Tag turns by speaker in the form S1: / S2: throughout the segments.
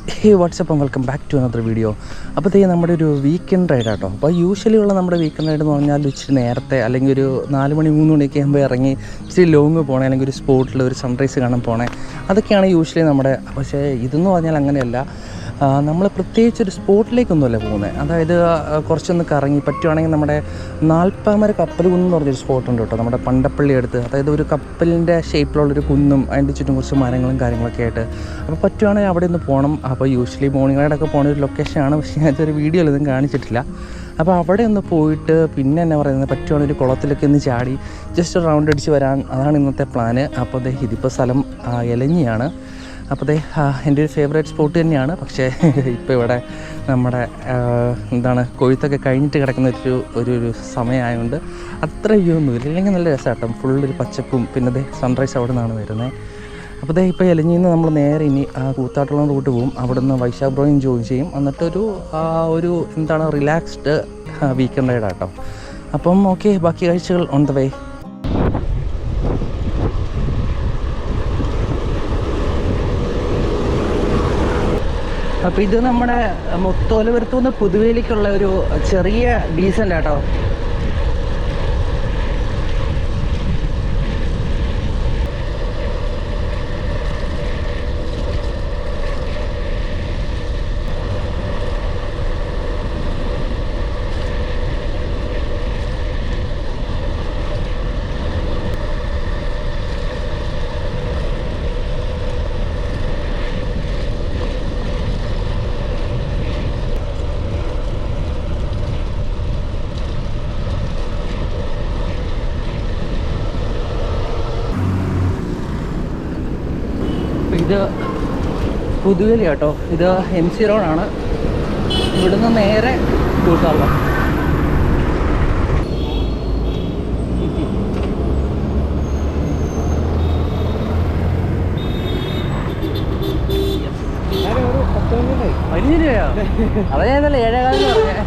S1: Hey what's up welcome back to another video. അപ്പോൾ നമ്മുടെ ഒരു വീക്കെൻഡ് റൈഡ് ആട്ടോ. അപ്പോൾ യൂഷ്വലി ഉള്ള നമ്മുടെ വീക്കെൻഡ് റൈഡ് എന്ന് പറഞ്ഞാൽ ഇച്ചിരി നേരത്തെ അല്ലെങ്കിൽ ഒരു 4 മണി 3 മണിയൊക്കെ ആകുമ്പോൾ ഇറങ്ങി ഇച്ചിരി ലോങ് പോകണേ, അല്ലെങ്കിൽ ഒരു സ്പോട്ടിൽ ഒരു സൺറൈസ് കാണാൻ പോകണേ, അതൊക്കെയാണ് യൂഷ്വലി നമ്മുടെ. പക്ഷേ ഇതെന്ന് പറഞ്ഞാൽ അങ്ങനെയല്ല. നമ്മൾ പ്രത്യേകിച്ചൊരു സ്പോട്ടിലേക്കൊന്നുമല്ല പോകുന്നത്. അതായത് കുറച്ചൊന്ന് കറങ്ങി പറ്റുവാണെങ്കിൽ നമ്മുടെ നാൽപ്പാമര കപ്പൽ കുന്ന് എന്ന് പറഞ്ഞൊരു സ്പോട്ടുണ്ട് കേട്ടോ, നമ്മുടെ പണ്ടപ്പള്ളി അടുത്ത്. അതായത് ഒരു കപ്പലിൻ്റെ ഷേപ്പിലുള്ളൊരു കുന്നും അതിൻ്റെ ചുറ്റും കുറച്ച് മരങ്ങളും കാര്യങ്ങളൊക്കെ ആയിട്ട്. അപ്പോൾ പറ്റുവാണെങ്കിൽ അവിടെ ഒന്ന് പോകണം. അപ്പോൾ യൂഷ്വലി മോർണിംഗ് റൈഡൊക്കെ പോകുന്ന ഒരു ലൊക്കേഷനാണ്, പക്ഷേ ഞാനൊരു വീഡിയോയിലൊന്നും കാണിച്ചിട്ടില്ല. അപ്പോൾ അവിടെ ഒന്ന് പോയിട്ട് പിന്നെ എന്നാ പറയുന്നത്, പറ്റുവാണെങ്കിൽ ഒരു കുളത്തിലൊക്കെ ഒന്ന് ചാടി ജസ്റ്റ് റൗണ്ട് അടിച്ച് വരാൻ, അതാണ് ഇന്നത്തെ പ്ലാന്. അപ്പോൾ ഇതിപ്പോൾ സ്ഥലം എലഞ്ഞിയാണ്. അപ്പോൾ എൻ്റെ ഒരു ഫേവറേറ്റ് സ്പോട്ട് തന്നെയാണ്. പക്ഷേ ഇപ്പോൾ ഇവിടെ നമ്മുടെ കൊയ്ത്തൊക്കെ കഴിഞ്ഞിട്ട് കിടക്കുന്ന ഒരു സമയമായതുകൊണ്ട് അത്ര വ്യൂ ഒന്നുമില്ല. ഇല്ലെങ്കിൽ നല്ല രസമാട്ടോ, ഫുള്ളൊരു പച്ചപ്പും പിന്നെ സൺറൈസ് അവിടെ നിന്നാണ് വരുന്നത്. അപ്പോൾ ഇപ്പോൾ എലഞ്ഞിയിൽ നിന്ന് നമ്മൾ നേരെ ഇനി കൂത്താട്ടുള്ള റൂട്ട് പോകും. അവിടെ നിന്ന് വൈശാഖ് ബ്രോയും ജോയിൻ ചെയ്യും. എന്നിട്ടൊരു റിലാക്സ്ഡ് വീക്കെൻഡ് റൈഡാട്ടോ. അപ്പം ഓക്കെ, ബാക്കി കാഴ്ചകൾ ഓൺ ദ വേ. അപ്പോൾ ഇത് നമ്മുടെ മുത്തോലപുരത്തുനിന്ന് പുതുവേലിക്കുള്ള ഒരു ചെറിയ ഡീസൻ്റ് ആട്ടോ. ഇത് പുതുവേലി കേട്ടോ. ഇത് MC റോഡാണ്. ഇവിടുന്ന് നേരെ കൂത്താട്ടുളം. വലിയ രൂപയോ? അതാ ഞാനല്ല 7:15 പറഞ്ഞേ.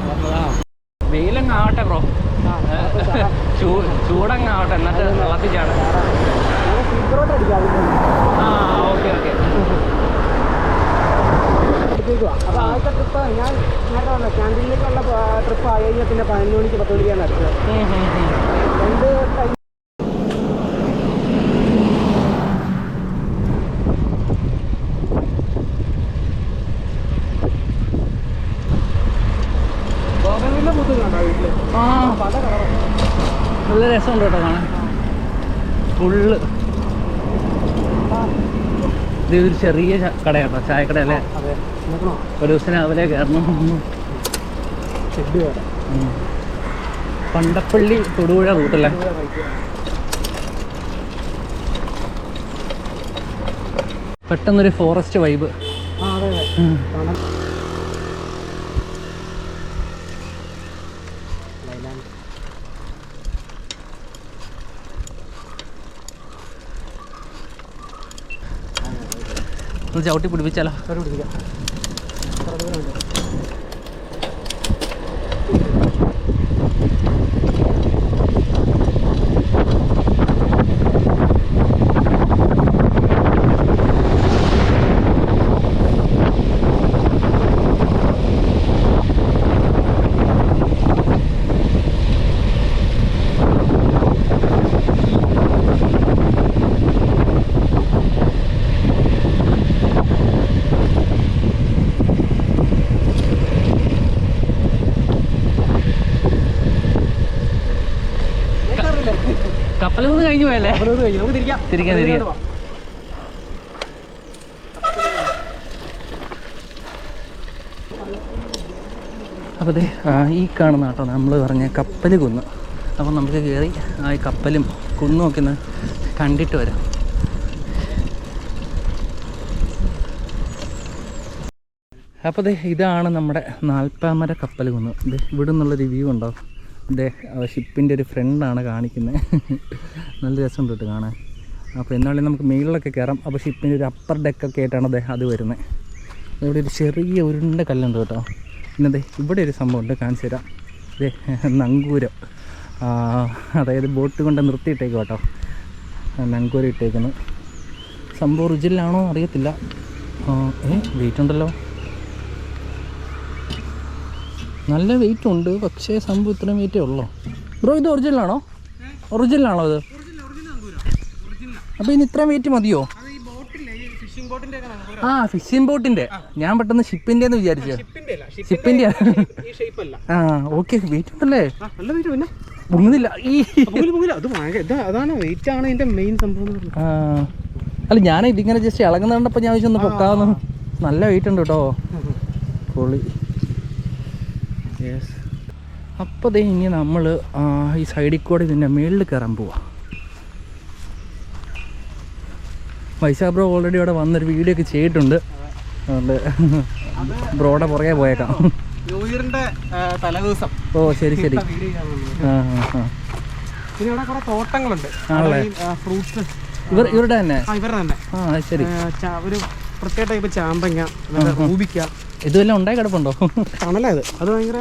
S1: വെയിലങ്ങ് ആവട്ടെ ബ്രോ, ചൂടങ്ങാവട്ടെ, എന്നിട്ട് വെള്ളത്തിച്ചാണ്. Okay okay.
S2: അപ്പോൾ ആദ്യത്തെ ട്രിപ്പ് ഞാൻ നേരത്തെ വന്നത് ക്യാൻറ്റീനിലേക്കുള്ള ട്രിപ്പ് ആയി കഴിഞ്ഞാൽ പിന്നെ 11 മണിക്ക് 10 മണിക്കാണ് അടുത്തത്. 2 ടൈം പല കളറും
S1: നല്ല രസമുണ്ട് കേട്ടോ കാണാൻ. ഫുള്ള് ഇതൊരു ചെറിയ കടയാട്ടോ, ചായക്കട അല്ലേ? ഒരു ദിവസം രാവിലെ കയറണം. പണ്ടപ്പള്ളി തൊടുപുഴ റൂട്ടല്ലേ? പെട്ടെന്നൊരു ഫോറസ്റ്റ് വൈബ്. ചവിട്ടി പിടിപ്പിച്ചാലോ? കപ്പലൊന്ന് കഴിഞ്ഞു പോയല്ലേ?
S2: നമുക്ക്
S1: തിരിക്കാം. അപ്പോൾ ഈ കാണുന്ന കേട്ടോ നമ്മൾ പറഞ്ഞ കപ്പൽ കുന്ന്. അപ്പോൾ നമുക്ക് കയറി ഈ കപ്പലും കുന്നും ഒക്കെ ഒന്ന് കണ്ടിട്ട് വരാം. അപ്പോൾ ഇതാണ് നമ്മുടെ നാൽപ്പാമര കപ്പൽ കുന്ന്. ഇവിടെ നിന്നുള്ളൊരു വ്യൂ ഉണ്ടോ? ഷിപ്പിൻ്റെ ഒരു ഫ്രണ്ടാണ് കാണിക്കുന്നത്. നല്ല രസമുണ്ട് കേട്ടോ കാണാൻ. അപ്പോൾ എന്നാലും നമുക്ക് മെയിലൊക്കെ കയറാം. അപ്പോൾ ഷിപ്പിൻ്റെ ഒരു അപ്പർ ഡെക്കൊക്കെ ആയിട്ടാണ് അത് വരുന്നത്. ഇവിടെ ഒരു ചെറിയ ഉരുണ്ട കല്ലുണ്ട് കേട്ടോ. പിന്നെ ഇവിടെ ഒരു സംഭവം ഉണ്ട്, കാണിച്ചു തരാം. നങ്കൂരം, അതായത് ബോട്ട് കൊണ്ട് നിർത്തിയിട്ടേക്കും കേട്ടോ. നങ്കൂരം ഇട്ടേക്കുന്നു. സംഭവം ഒറിജിനലാണോ അറിയത്തില്ല. വെയിറ്റ് ഉണ്ടല്ലോ. നല്ല വെയിറ്റ് ഉണ്ട്, പക്ഷേ സംഭവം ഇത്രയും വെയിറ്റേ ഉള്ളൂ. ബ്രോ ഇത് ഒറിജിനലാണോ? ഒറിജിനലാണോ ഇത്? അപ്പോൾ ഇനി ഇത്രയും വെയിറ്റ് മതിയോ? ആ ഫിഷിംഗ് ബോട്ടിൻ്റെ. ഞാൻ പെട്ടെന്ന് ഷിപ്പിൻ്റെ എന്ന് വിചാരിച്ചു. ഷിപ്പിൻ്റെ. ആ ഓക്കെ, വെയിറ്റ് ഉണ്ടല്ലേ? പൊങ്ങുന്നില്ല.
S2: അതാണ് വെയിറ്റ് ആണ് ഇതിന്റെ മെയിൻ സംഭവം.
S1: അല്ല ഞാൻ ഇതിങ്ങനെ ജസ്റ്റ് ഇളകുന്ന കണ്ടപ്പോൾ ഞാൻ വെച്ചൊന്ന് പൊക്കാവുന്നു. നല്ല വെയിറ്റ് ഉണ്ട് കേട്ടോ, പൊളി. യെസ്. അപ്പോൾ ദേ ഇനി നമ്മൾ ഈ സൈഡിൽ കൂടെ ഇതിൻ്റെ മുകളിൽ കയറാൻ പോവാം. വൈശാ ബ്രോ ഓൾറെഡി അവിടെ വന്നൊരു വീഡിയോ ഒക്കെ ചെയ്തിട്ടുണ്ട്, അതുകൊണ്ട് ബ്രോയുടെ പുറകെ പോയേക്കാം.
S2: ന്യൂ ഇയറിന്റെ തലേദിവസം.
S1: ഓ ശരി ശരി.
S2: പിന്നെ ഇവിടെ കുറെ തോട്ടങ്ങളുണ്ട്, ഫ്രൂട്ട്സ്
S1: ഇവരുടെ തന്നെ.
S2: ഇവരുടെ തന്നെ.
S1: ആ ശരി.
S2: ഒരു പ്രത്യേക ടൈപ്പ് ചാമ്പങ്ങ, ഊബിക്ക,
S1: ഇതുവെല്ലാം ഉണ്ടായി കിടപ്പുണ്ടോ?
S2: ടണലായത്. അത് ഭയങ്കര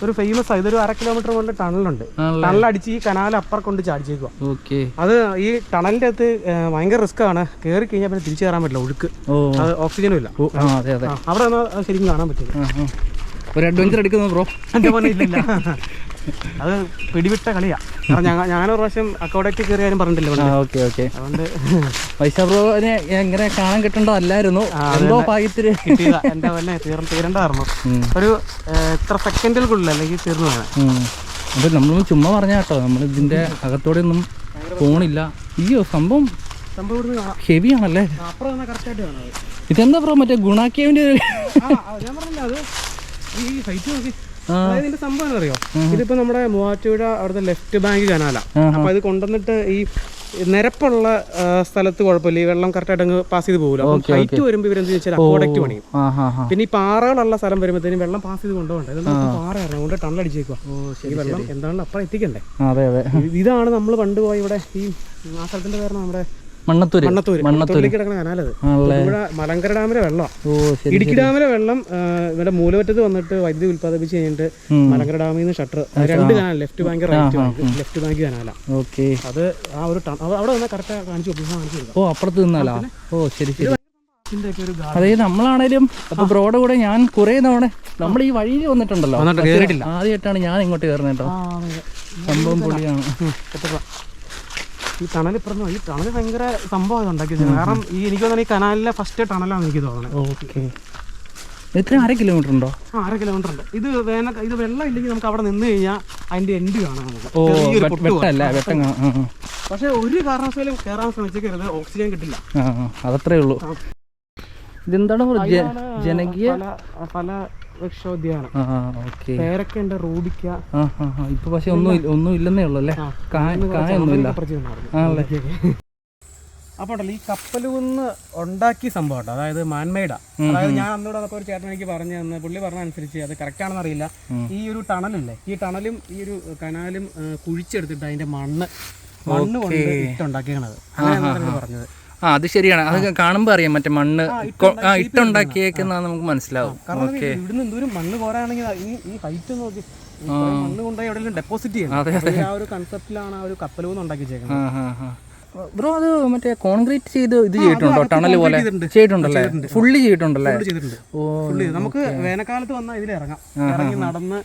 S2: ഒരു ഫേമസ് ആണ്. ഇതൊരു 1/2 കിലോമീറ്റർ കൊണ്ട് ടണലുണ്ട്. ടണലടിച്ച് ഈ കനാൽ അപ്പുറം കൊണ്ട് ചാടിച്ചേക്കുക.
S1: ഓക്കെ.
S2: അത് ഈ ടണലിന്റെ അകത്ത് ഭയങ്കര റിസ്ക് ആണ്. കയറി കഴിഞ്ഞാൽ പിന്നെ തിരിച്ചു കയറാൻ പറ്റില്ല, ഒഴുക്ക്. അത് ഓക്സിജനും ഇല്ല.
S1: അതെ അതെ.
S2: അവിടെ ശരിക്കും കാണാൻ പറ്റില്ല.
S1: ഒരു അഡ്വഞ്ചർ എടുക്കുന്നു ബ്രോ?
S2: എൻ്റെ പോലെ ഇല്ല, അത് പിടിവിട്ട കളിയാ. ഞാനൊരു പ്രാവശ്യം അക്കൗണ്ടേറ്റ് കയറിയാലും പറഞ്ഞിട്ടില്ല.
S1: Okay okay. അതുകൊണ്ട് വൈശാ ബ്രോനെ എങ്ങനെ കാണാൻ കിട്ടേണ്ടതല്ലായിരുന്നു, എന്തോ ഭാഗ്യത്തില്
S2: കിട്ടിയതാ. എൻ്റെ പോലെ തീരേണ്ടതായിരുന്നു. ഒരു എത്ര സെക്കൻഡുകൾക്കുള്ളിൽ അല്ലെങ്കിൽ തീർന്നു വേണം.
S1: അപ്പോൾ നമ്മളൊന്നും ചുമ്മാ പറഞ്ഞാ കേട്ടോ, നമ്മൾ ഇതിൻ്റെ അകത്തോടെ ഒന്നും പോണില്ല. അയ്യോ സംഭവം ഹെവി ആണല്ലേ?
S2: അപ്പുറം കറക്റ്റായിട്ട് കാണാം.
S1: ഇതെന്താ ബ്രോ മറ്റേ ഗുണാക്കിയതിൻ്റെ
S2: ഞാൻ പറഞ്ഞില്ല, അത് ഈ ഹൈറ്റ് നോക്കി. അതായത് ഇതിന്റെ സംഭവം അറിയോ, ഇതിപ്പോ നമ്മുടെ മൂവാറ്റുപുഴ അവിടുത്തെ ലെഫ്റ്റ് ബാങ്ക് കനാലാ. അപ്പൊ ഇത് കൊണ്ടുവന്നിട്ട് ഈ നിരപ്പുള്ള സ്ഥലത്ത് കുഴപ്പമില്ല, ഈ വെള്ളം കറക്റ്റായിട്ട് അങ്ങ് പാസ് ചെയ്ത് പോകില്ല. ഹൈറ്റ് വരുമ്പോൾ ഇവരെന്ത് വെച്ചാൽ അക്കോഡക്റ്റ് പണിയും. പിന്നെ ഈ പാറകളുള്ള സ്ഥലം വരുമ്പോഴത്തേനും വെള്ളം പാസ് ചെയ്ത് കൊണ്ടുപോകണ്ടേ. ഇതൊന്നും പാറയാണ്, അതുകൊണ്ട് ടണലടിച്ചേക്കുക. ഈ വെള്ളം എന്താണെങ്കിലും അപ്പുറം എത്തിക്കണ്ടേ. ഇതാണ് നമ്മൾ പണ്ട് പോയി ഇവിടെ ഈ ആ സ്ഥലത്തിന്റെ പേരാണ് നമ്മുടെ മണ്ണത്തൂരിലേക്ക് കിടക്കുന്ന കനാലത്. ഇവിടെ മലങ്കര ഡാമിലെ വെള്ളം, ഇടുക്കി ഡാമിലെ വെള്ളം ഇവിടെ മൂലമറ്റത്ത് വന്നിട്ട് വൈദ്യുതി ഉത്പാദിപ്പിച്ച് കഴിഞ്ഞിട്ട് മലങ്കര ഡാമിൽ നിന്ന് shutter 2 canal, left bank right bank. Left bank കനാല. അത് ആ ഒരു അവിടെ നിന്ന് കറക്റ്റ് കാണിച്ചു കൊടുക്കാം.
S1: ഓ അപ്പുറത്ത് നിന്നാലാ? ഓ ശരി ശരി. അതായത് നമ്മളാണേലും അപ്പൊ ബ്രോയുടെ കൂടെ ഞാൻ കുറെ തവണ നമ്മൾ ഈ വഴിയിൽ വന്നിട്ടുണ്ടല്ലോ, ആദ്യമായിട്ടാണ് ഞാൻ ഇങ്ങോട്ട് കയറുന്നത് കേട്ടോ. സംഭവം പൊളിയാണ്.
S2: ഈ ടണൽ ഇപ്പുറം, ഈ ടണൽ ഭയങ്കര സംഭവം ഉണ്ടാക്കിയത്. കാരണം ഈ എനിക്ക് തോന്നുന്നത് ഈ കനാലിലെ ഫസ്റ്റ് ടണലാണ് എനിക്ക് തോന്നുന്നത്.
S1: ഓക്കെ. എത്ര 1/2 കിലോമീറ്റർ ഉണ്ടോ?
S2: 1/2 കിലോമീറ്റർ ഉണ്ട്. ഇത് ഇത് വെള്ളം ഇല്ലെങ്കിൽ നമുക്ക് അവിടെ നിന്ന് കഴിഞ്ഞാൽ അതിന്റെ എൻഡ് കാണാം നമുക്ക്. പക്ഷെ ഒരു കാരണവശാലും കയറാൻ ശ്രമിച്ചേക്കരുത്, ഓക്സിജൻ കിട്ടില്ല.
S1: അതത്രേ ഉള്ളൂ. ഇതെന്താണ് ജനകീയ
S2: പല വൃക്ഷോദ്യാനം. പേരക്കുണ്ട്, റൂബിക്ക.
S1: ഇപ്പൊ പക്ഷെ ഒന്നും ഇല്ലെന്നേ ഉള്ളൂ അല്ലേ? കായൊന്നുമില്ല.
S2: അപ്പോൾ ഉണ്ടല്ലോ ഈ കപ്പലുകുന്ന് ഉണ്ടാക്കിയ സംഭവം കേട്ടോ, അതായത് മാൻമെയ്ഡാ. അതായത് ഞാൻ അന്നോട് അതൊക്കെ ഒരു ചേട്ടൻ എനിക്ക് പറഞ്ഞു തന്നു, പുള്ളി പറഞ്ഞ അനുസരിച്ച് അത് കറക്റ്റ് ആണെന്ന് അറിയില്ല. ഈ ഒരു ടണലില്ലേ, ഈ ടണലും ഈ ഒരു കനാലും കുഴിച്ചെടുത്തിട്ട് അതിന്റെ മണ്ണ് കൊണ്ട് ഇട്ടുണ്ടാക്കിയത്. അങ്ങനെയാണ് പറഞ്ഞത്.
S1: അത് ശരിയാണ്. അത് കാണുമ്പോൾ അറിയാം, മറ്റേ മണ്ണ് ഇട്ടുണ്ടാക്കിയേക്കുന്ന നമുക്ക് മനസ്സിലാവും.
S2: ഇവിടുന്ന് എന്തോരം മണ്ണ് പോരാണെങ്കിൽ ഈ ഹൈറ്റ് നോക്കി മണ്ണ് കൊണ്ടുപോയി എവിടെയെങ്കിലും ഡെപ്പോസിറ്റ് ചെയ്യണം. ആ ഒരു കൺസെപ്റ്റിലാണ് ആ ഒരു കപ്പലൂന്ന് ഉണ്ടാക്കി വെച്ചേക്കുന്നത്.
S1: ബ്രോ അത് മറ്റേ കോൺക്രീറ്റ് ചെയ്ത് ഇത് ചെയ്തിട്ടുണ്ടോ? ടണൽ പോലെ ചെയ്തിട്ടുണ്ടല്ലേ? ഫുള്ളി ചെയ്തിട്ടുണ്ടല്ലേ?
S2: നമുക്ക് വേനൽക്കാലത്ത് വന്നാൽ ഇതിൽ ഇറങ്ങി നടന്ന്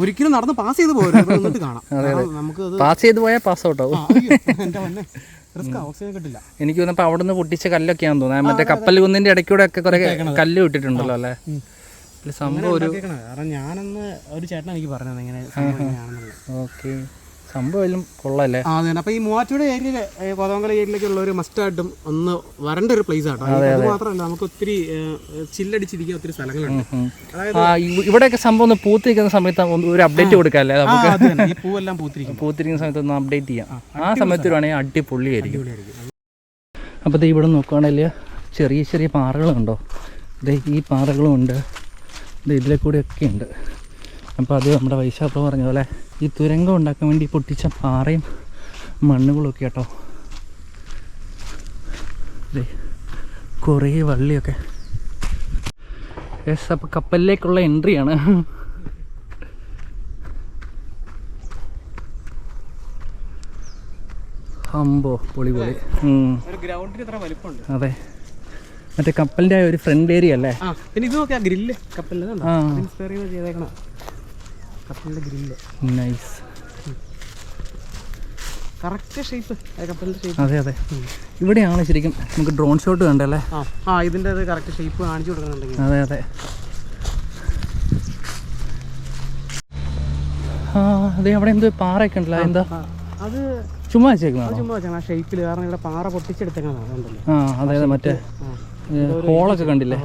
S2: ഒരിക്കലും നടന്ന് പാസ് ചെയ്ത് പോകരുത്, കാണാം. നമുക്ക്
S1: പാസ് ചെയ്ത് പോയാൽ പാസ് ഔട്ട് ആവും.
S2: കിട്ടില്ല.
S1: എനിക്ക് തോന്നുന്നു അവിടെ നിന്ന് പൊട്ടിച്ച കല്ലൊക്കെയാണെന്ന് തോന്നുന്നത്. മറ്റേ കപ്പൽ കുന്നിന്റെ ഇടയ്ക്കൂടെ ഒക്കെ കുറെ കല്ല് വിട്ടിട്ടുണ്ടല്ലോ അല്ലേ? സംഭവം ഒരു
S2: കാരണം ഞാനന്ന് ഒരു ചേട്ടൻ എനിക്ക് പറഞ്ഞത് ഇങ്ങനെ.
S1: ഓക്കെ, സംഭവം കൊള്ളാല്ലേ?
S2: അതെ. അപ്പൊ ഈ മൂവാറ്റുപുഴ ഏരിയയിലെ കോതമംഗലം ഏരിയയിലേക്കുള്ള ഒരു മസ്റ്റ് ആയിട്ടും ഒന്ന് വരേണ്ട ഒരു പ്ലേസ് ആട്ടോ. അത് മാത്രമല്ല നമുക്ക് ഒത്തിരി ചില്ലടിച്ചിരിക്കാൻ ഒത്തിരി സ്ഥലങ്ങളുണ്ട്.
S1: ഇവിടെയൊക്കെ സംഭവം ഒന്ന് പൂത്തിരിക്കുന്ന സമയത്ത് ഒരു അപ്ഡേറ്റ് കൊടുക്കാല്ലേ നമുക്ക്?
S2: ഈ പൂവെല്ലാം
S1: പൂത്തിരിക്കുന്ന സമയത്ത് ഒന്ന് അപ്ഡേറ്റ് ചെയ്യാം. ആ സമയത്ത് വേണമെങ്കിൽ അടിപൊളിയായിരിക്കും. അപ്പോൾ ഇവിടെ നോക്കുകയാണെങ്കിൽ ചെറിയ ചെറിയ പാറകളുണ്ടോ? ഈ പാറകളും ഉണ്ട്, ഇതിലെ കൂടെയൊക്കെ ഉണ്ട്. അപ്പോൾ അത് നമ്മുടെ വൈശാ ബ്രോ പറഞ്ഞ പോലെ ഈ തുരങ്കം ഉണ്ടാക്കാൻ വേണ്ടി പൊട്ടിച്ച പാറയും മണ്ണുകളൊക്കെ കേട്ടോ. കുറേ വള്ളിയൊക്കെ. യെസ്, അപ്പോൾ കപ്പലിലേക്കുള്ള എൻട്രിയാണ്. അമ്പോ പൊളി പൊളി. അതെ, മറ്റേ കപ്പലിൻ്റെ ഒരു ഫ്രണ്ട് ഏരിയ അല്ലേ?
S2: പിന്നെ ഇത് നോക്കിയാ ഗ്രില്ല് കപ്പലിന് കപ്പലിൻ്റെ ഗ്രില്ല്.
S1: നൈസ്.
S2: കറക്റ്റ് ഷേപ്പ് കപ്പലിൻ്റെ ഷേപ്പ്.
S1: അതെ അതെ, ഇവിടെയാണ് ശരിക്കും നമുക്ക് ഡ്രോൺ ഷോട്ട് കണ്ടല്ലേ.
S2: ഇതിൻ്റെ അത് കറക്റ്റ് ഷേപ്പ് കാണിച്ചു കൊടുക്കുന്നുണ്ടെങ്കിൽ.
S1: അതെ അതെ. അതെ, അവിടെ എന്തോ പാറയൊക്കെ ഉണ്ടല്ലോ, എന്താ
S2: അത്
S1: ചുമ്മാ വെച്ചേക്കുന്നതാണോ?
S2: ചുമ്മാ വെച്ചാൽ ആ ഷേപ്പിൽ, കാരണം ഇവിടെ പാറ പൊട്ടിച്ചെടുത്തേക്കാണല്ലോ.
S1: അതെ അതെ, മറ്റേ ഹോളൊക്കെ കണ്ടില്ലേ?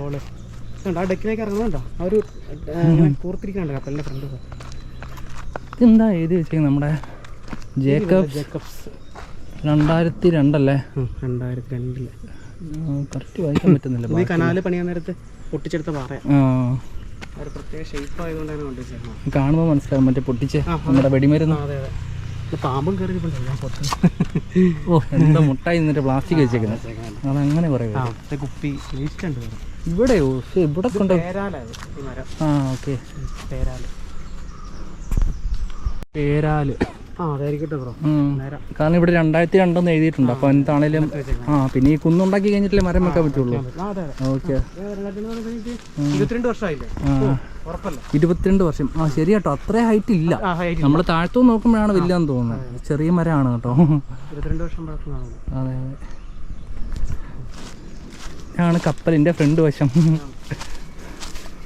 S2: ആ ഡെക്കിലേക്ക് ഇറങ്ങുന്നുണ്ടോ, ആ ഒരു കൂർത്തിരിക്കാണ്ട് കപ്പലിൻ്റെ ഫ്രണ്ട്.
S1: എന്താ എഴുതി വെച്ചേക്കുന്നത്? നമ്മുടെ ജേക്കബ്സ് 2002 അല്ലേ?
S2: 2002
S1: കറക്റ്റ് വായിക്കാൻ പറ്റുന്നില്ല.
S2: ഈ കനാല് പണിയാൻ നേരത്ത് പൊട്ടിച്ചെടുത്ത പാറ, ഒരു പ്രത്യേക ഷേപ്പ് ആയതുകൊണ്ടാണ് കൊണ്ടുവച്ചേക്കുന്നത്.
S1: കാണുമ്പോൾ മനസ്സിലാവും, മറ്റേ പൊട്ടിച്ച് നമ്മുടെ വെടിമരുന്ന്.
S2: അതെ അതെ, പാമ്പും കയറി.
S1: ഓ, എന്താ മുട്ടായി നിന്നിട്ട് പ്ലാസ്റ്റിക് വെച്ചേക്കുന്നത്, അതങ്ങനെ പറയുക.
S2: കുപ്പി വേസ്റ്റ് ഉണ്ട്
S1: ഇവിടെയോ? ഇവിടെ കൊണ്ട് ഓക്കെ. പേരാല്
S2: അതായിരിക്കട്ടെ ബ്രോ.
S1: കാരണം ഇവിടെ 2002 എഴുതിയിട്ടുണ്ട്. അപ്പൊ എന്താണേലും പിന്നെ ഈ കുന്നുണ്ടാക്കി കഴിഞ്ഞിട്ടല്ലേ മരം വെക്കാൻ പറ്റുള്ളൂ. ഓക്കെ,
S2: 22 വർഷമായില്ലേ?
S1: 22 വർഷം. ശരി കേട്ടോ, അത്ര ഹൈറ്റ് ഇല്ല. നമ്മൾ താഴത്തു നോക്കുമ്പോഴാണ് വലിയതെന്ന് തോന്നുന്നത്. ചെറിയ മരമാണ് കേട്ടോ.
S2: 22 വർഷം പഴക്കമാണ്.
S1: അതെ അതെ, ആണ് കപ്പലിന്റെ ഫ്രണ്ട് വശം.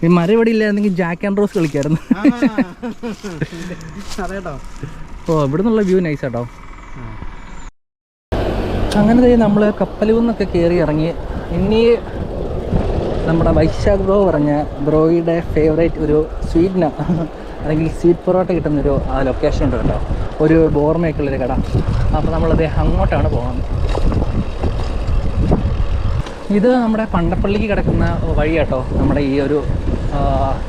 S1: ഈ മരം ഇവിടെ ഇല്ലായിരുന്നെങ്കിൽ ജാക്ക് ആൻഡ് റോസ് കളിക്കായിരുന്നു. ഓ, ഇവിടെ നിന്നുള്ള വ്യൂ നൈസ് കേട്ടോ. അങ്ങനെ നമ്മൾ കപ്പലിൽ നിന്നൊക്കെ കയറി ഇറങ്ങി. ഇനി നമ്മുടെ വൈശാഖ് ബ്രോ പറഞ്ഞ ബ്രോയുടെ ഫേവറേറ്റ് ഒരു സ്വീറ്റ്ന അല്ലെങ്കിൽ സ്വീറ്റ് പൊറോട്ട കിട്ടുന്നൊരു ലൊക്കേഷൻ ഉണ്ട് കേട്ടോ, ഒരു ബോർമയൊക്കെയുള്ളൊരു കട. അപ്പോൾ നമ്മളത് അങ്ങോട്ടാണ് പോകുന്നത്. ഇത് നമ്മുടെ പണ്ടപ്പള്ളിക്ക് കിടക്കുന്ന വഴി കേട്ടോ, നമ്മുടെ ഈ ഒരു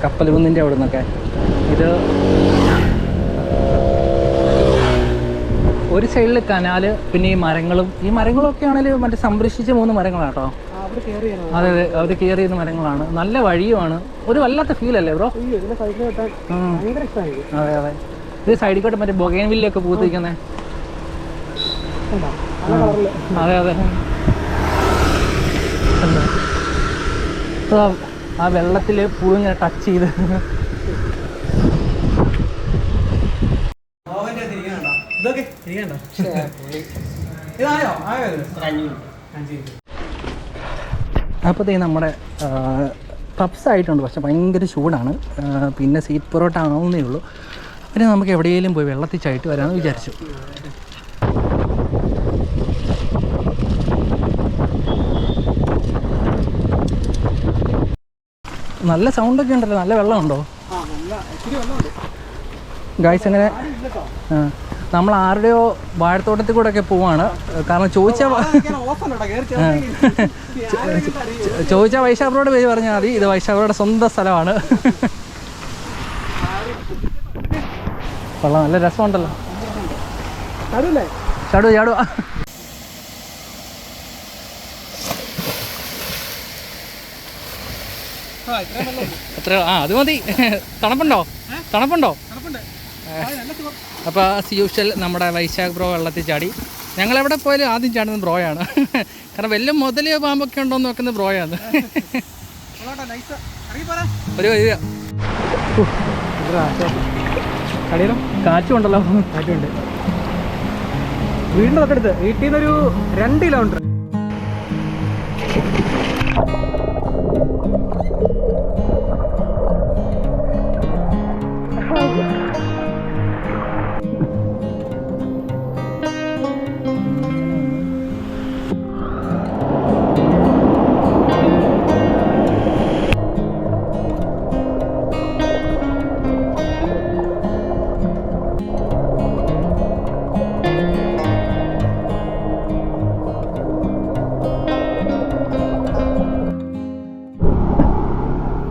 S1: കപ്പലുകുന്നിൻ്റെ അവിടെ നിന്നൊക്കെ. ഇത് ഒരു സൈഡിൽ കനാല്, പിന്നെ ഈ മരങ്ങളൊക്കെ ആണെങ്കിലും മറ്റേ സംരക്ഷിച്ച 3 മരങ്ങളാണ് കേട്ടോ. അതെ അതെ, അവർ കെയർ ചെയ്യുന്ന മരങ്ങളാണ്. നല്ല വഴിയുമാണ്. ഒരു വല്ലാത്ത ഫീൽ അല്ലേ ബ്രോ? അതെ അതെ, ഇത് സൈഡിൽ മറ്റേ ബൊഗൈൻവില്ലയൊക്കെ പൂത്തിരിക്കുന്നത്. അതെ അതെ, ആ വെള്ളത്തിൽ പൂവിങ്ങനെ ടച്ച് ചെയ്ത്. അപ്പോൾ നമ്മുടെ പപ്സ് ആയിട്ടുണ്ട്, പക്ഷെ ഭയങ്കര ചൂടാണ്. പിന്നെ സ്വീറ്റ് പൊറോട്ട ആവുന്നേ ഉള്ളൂ. പിന്നെ നമുക്ക് എവിടെയെങ്കിലും പോയി വെള്ളത്തിൽ ചായിട്ട് വരാമെന്ന് വിചാരിച്ചു. നല്ല സൗണ്ടൊക്കെ ഉണ്ടല്ലോ, നല്ല വെള്ളമുണ്ടോ ഗായ്സ്? അങ്ങനെ നമ്മൾ ആരുടെയോ വാഴത്തോട്ടത്തിൽ കൂടെ ഒക്കെ പോവാണ്. കാരണം ചോദിച്ചാൽ വൈശാഖരോട് പേര് പറഞ്ഞാൽ മതി. ഇത് വൈശാഖരുടെ സ്വന്തം സ്ഥലമാണ്. കൊള്ളാം, നല്ല രസമുണ്ടല്ലോ. ചാടുക. അത് മതി. തണുപ്പുണ്ടോ? അപ്പോൾ ആസ് യൂഷ്വൽ നമ്മുടെ വൈശാഖ് ബ്രോ വെള്ളത്തിൽ ചാടി. ഞങ്ങളെവിടെ പോയാലും ആദ്യം ചാടുന്നത് ബ്രോയാണ്. കാരണം വല്ല മുതലയോ പാമ്പൊക്കെ ഉണ്ടോ എന്ന് നോക്കുന്നത് ബ്രോയാണ്. ഒരു കാറ്റുണ്ടല്ലോ.
S2: കാറ്റുണ്ട്. വീടിൻ്റെ തൊട്ടടുത്ത്, വീട്ടിൽ നിന്നൊരു 2 കിലോമീറ്റർ.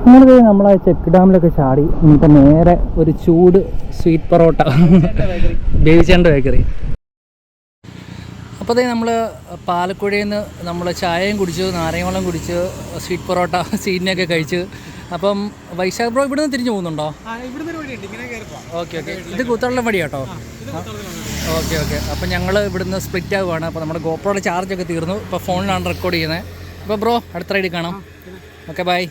S1: അങ്ങനെ നമ്മളെ ചെക്ക് ഡാമിലൊക്കെ ചാടി. ഇനിയിപ്പോൾ നേരെ ഒരു ചൂട് സ്വീറ്റ് പൊറോട്ട, ബേബിച്ചേൻ്റെ ബേക്കറി. അപ്പോൾ നമ്മൾ പാലക്കുഴയിൽ നിന്ന് നമ്മൾ ചായയും കുടിച്ചു, നാരങ്ങ വെള്ളം കുടിച്ച്, സ്വീറ്റ് പൊറോട്ട സീറ്റിനൊക്കെ കഴിച്ച്. അപ്പം വൈശാഖ് ബ്രോ ഇവിടെ നിന്ന് തിരിഞ്ഞു പോകുന്നുണ്ടോ? ഓക്കെ. ഇത് കൂത്തളം വഴി കേട്ടോ. ഓക്കെ. അപ്പോൾ ഞങ്ങൾ ഇവിടുന്ന് സ്പ്ലിറ്റ് ആവുകയാണ്. അപ്പോൾ നമ്മുടെ ഗോപ്രോയുടെ ചാർജൊക്കെ തീർന്നു. ഇപ്പോൾ ഫോണിലാണ് റെക്കോർഡ് ചെയ്യുന്നത്. അപ്പോൾ ബ്രോ അടുത്ത റൈഡിൽ കാണാം. Okay, by.